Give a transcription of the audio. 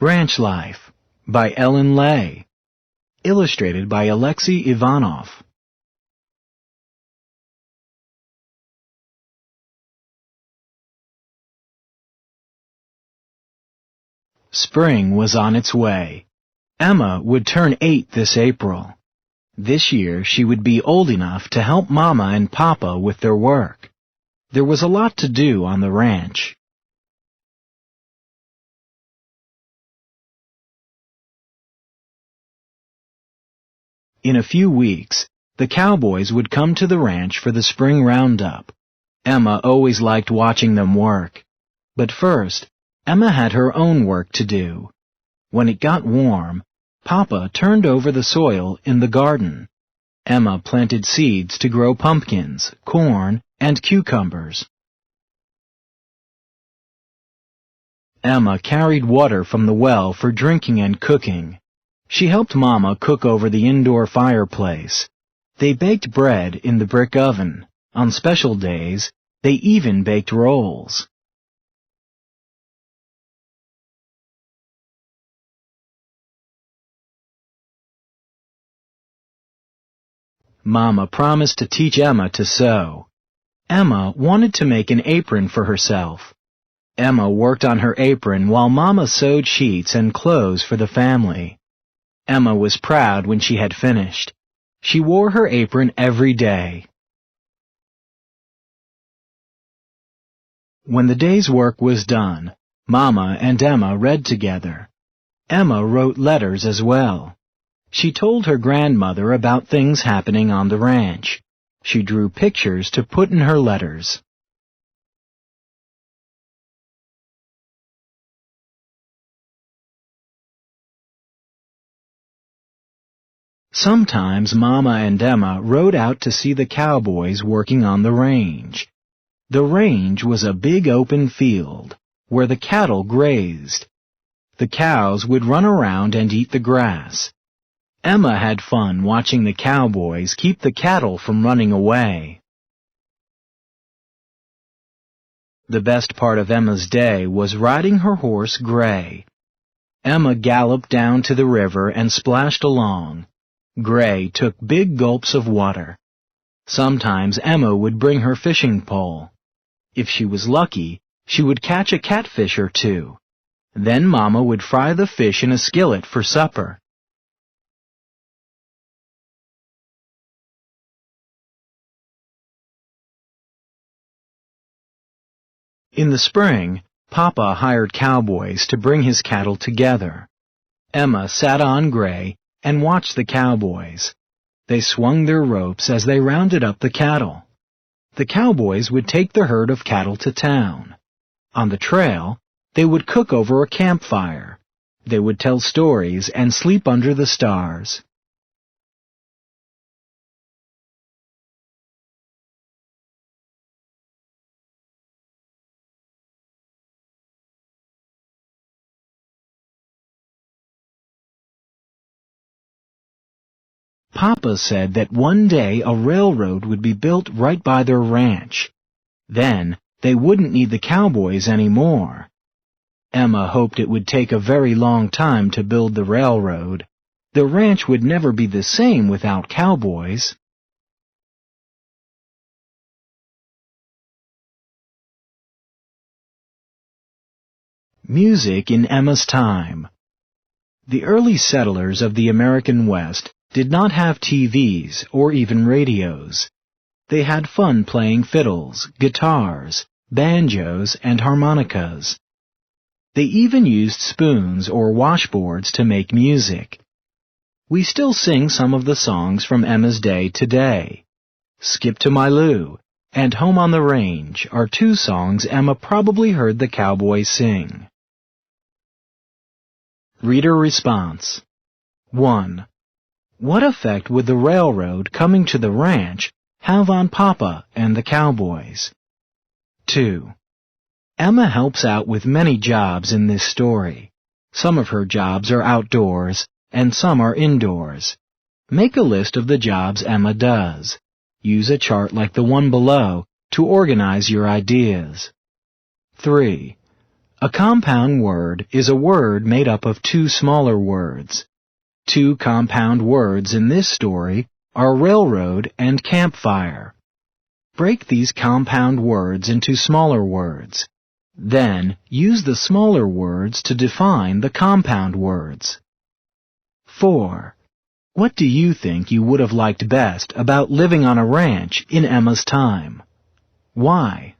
Ranch Life by Ellen Lay. Illustrated by Alexei Ivanov. Spring was on its way. Emma would turn 8 this April. This year she would be old enough to help Mama and Papa with their work. There was a lot to do on the ranch. In a few weeks, the cowboys would come to the ranch for the spring roundup. Emma always liked watching them work. But first, Emma had her own work to do. When it got warm, Papa turned over the soil in the garden. Emma planted seeds to grow pumpkins, corn, and cucumbers. Emma carried water from the well for drinking and cooking. She helped Mama cook over the indoor fireplace. They baked bread in the brick oven. On special days, they even baked rolls. Mama promised to teach Emma to sew. Emma wanted to make an apron for herself. Emma worked on her apron while Mama sewed sheets and clothes for the family. Emma was proud when she had finished. She wore her apron every day. When the day's work was done, Mama and Emma read together. Emma wrote letters as well. She told her grandmother about things happening on the ranch. She drew pictures to put in her letters. Sometimes Mama and Emma rode out to see the cowboys working on the range. The range was a big open field where the cattle grazed. The cows would run around and eat the grass. Emma had fun watching the cowboys keep the cattle from running away. The best part of Emma's day was riding her horse Gray. Emma galloped down to the river and splashed along. Gray took big gulps of water. Sometimes Emma would bring her fishing pole. If she was lucky, she would catch a catfish or two. Then Mama would fry the fish in a skillet for supper. In the spring, Papa hired cowboys to bring his cattle together. Emma sat on Gray and watched the cowboys. They swung their ropes as they rounded up the cattle. The cowboys would take the herd of cattle to town. On the trail, they would cook over a campfire. They would tell stories and sleep under the stars. Papa said that one day a railroad would be built right by their ranch. Then they wouldn't need the cowboys anymore. Emma hoped it would take a very long time to build the railroad. The ranch would never be the same without cowboys. Music in Emma's time. The early settlers of the American West did not have TVs or even radios. They had fun playing fiddles, guitars, banjos, and harmonicas. They even used spoons or washboards to make music. We still sing some of the songs from Emma's day today. Skip to My Lou and Home on the Range are two songs Emma probably heard the cowboys sing. Reader response. 1. What effect would the railroad coming to the ranch have on Papa and the cowboys? 2. Emma helps out with many jobs in this story. Some of her jobs are outdoors and some are indoors. Make a list of the jobs Emma does. Use a chart like the one below to organize your ideas. 3. A compound word is a word made up of two smaller words. Two compound words in this story are railroad and campfire. Break these compound words into smaller words. Then, use the smaller words to define the compound words. 4. What do you think you would have liked best about living on a ranch in Emma's time? Why?